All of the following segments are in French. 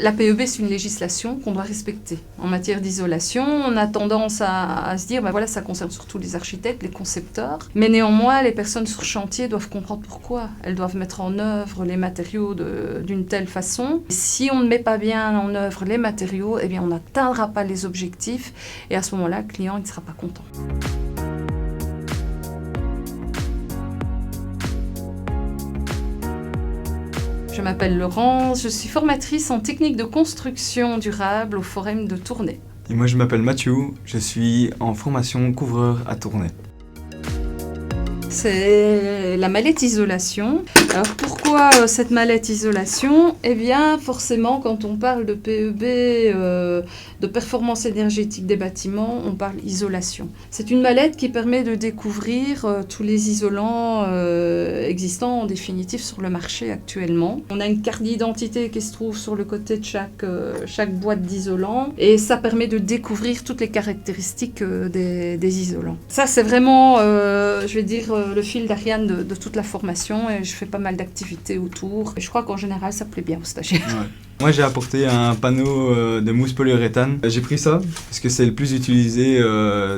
La PEB, c'est une législation qu'on doit respecter. En matière d'isolation, on a tendance à se dire, voilà, ça concerne surtout les architectes, les concepteurs. Mais néanmoins, les personnes sur chantier doivent comprendre pourquoi. Elles doivent mettre en œuvre les matériaux d'une telle façon. Si on ne met pas bien en œuvre les matériaux, eh bien, on n'atteindra pas les objectifs. Et à ce moment-là, le client, il ne sera pas content. Je m'appelle Laurence, je suis formatrice en technique de construction durable au Forum de Tournai. Et moi je m'appelle Mathieu, je suis en formation couvreur à Tournai. C'est la mallette isolation. Alors pourquoi cette mallette isolation? Eh bien forcément quand on parle de PEB, de performance énergétique des bâtiments, on parle isolation. C'est une mallette qui permet de découvrir tous les isolants existants en définitive sur le marché actuellement. On a une carte d'identité qui se trouve sur le côté de chaque boîte d'isolant et ça permet de découvrir toutes les caractéristiques des isolants. Ça c'est vraiment, je vais dire, le fil d'Ariane de toute la formation et je fais pas mal d'activités autour. Et je crois qu'en général, ça plaît bien aux stagiaires. Ouais. Moi, j'ai apporté un panneau de mousse polyuréthane. J'ai pris ça parce que c'est le plus utilisé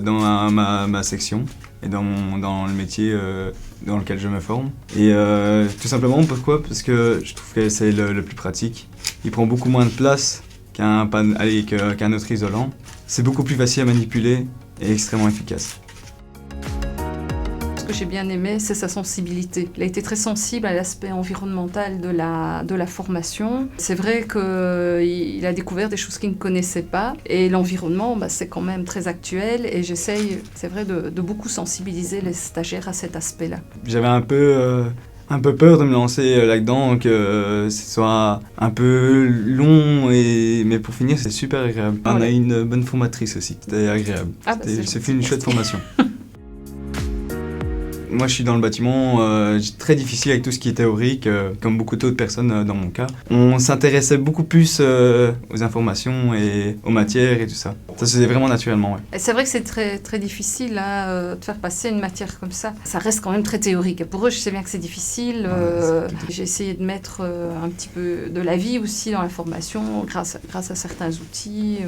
dans ma section et dans le métier dans lequel je me forme. Et tout simplement, pourquoi? Parce que je trouve que c'est le plus pratique. Il prend beaucoup moins de place qu'un autre isolant. C'est beaucoup plus facile à manipuler et extrêmement efficace. Ce que j'ai bien aimé, c'est sa sensibilité. Il a été très sensible à l'aspect environnemental de la formation. C'est vrai qu'il a découvert des choses qu'il ne connaissait pas. Et l'environnement, c'est quand même très actuel. Et j'essaye, c'est vrai, de beaucoup sensibiliser les stagiaires à cet aspect-là. J'avais un peu peur de me lancer là-dedans, que ce soit un peu long, mais pour finir, c'est super agréable. On a une bonne formatrice aussi, c'était agréable. C'était une chouette formation. Moi, je suis dans le bâtiment, très difficile avec tout ce qui est théorique, comme beaucoup d'autres personnes dans mon cas. On s'intéressait beaucoup plus aux informations et aux matières et tout ça. Ça se faisait vraiment naturellement, ouais. C'est vrai que c'est très, très difficile de faire passer une matière comme ça. Ça reste quand même très théorique. Pour eux, je sais bien que c'est difficile. J'ai essayé de mettre un petit peu de la vie aussi dans la formation grâce à certains outils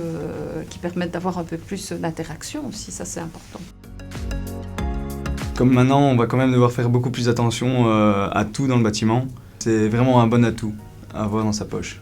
qui permettent d'avoir un peu plus d'interaction aussi. Ça, c'est important. Comme maintenant, on va quand même devoir faire beaucoup plus attention à tout dans le bâtiment. C'est vraiment un bon atout à avoir dans sa poche.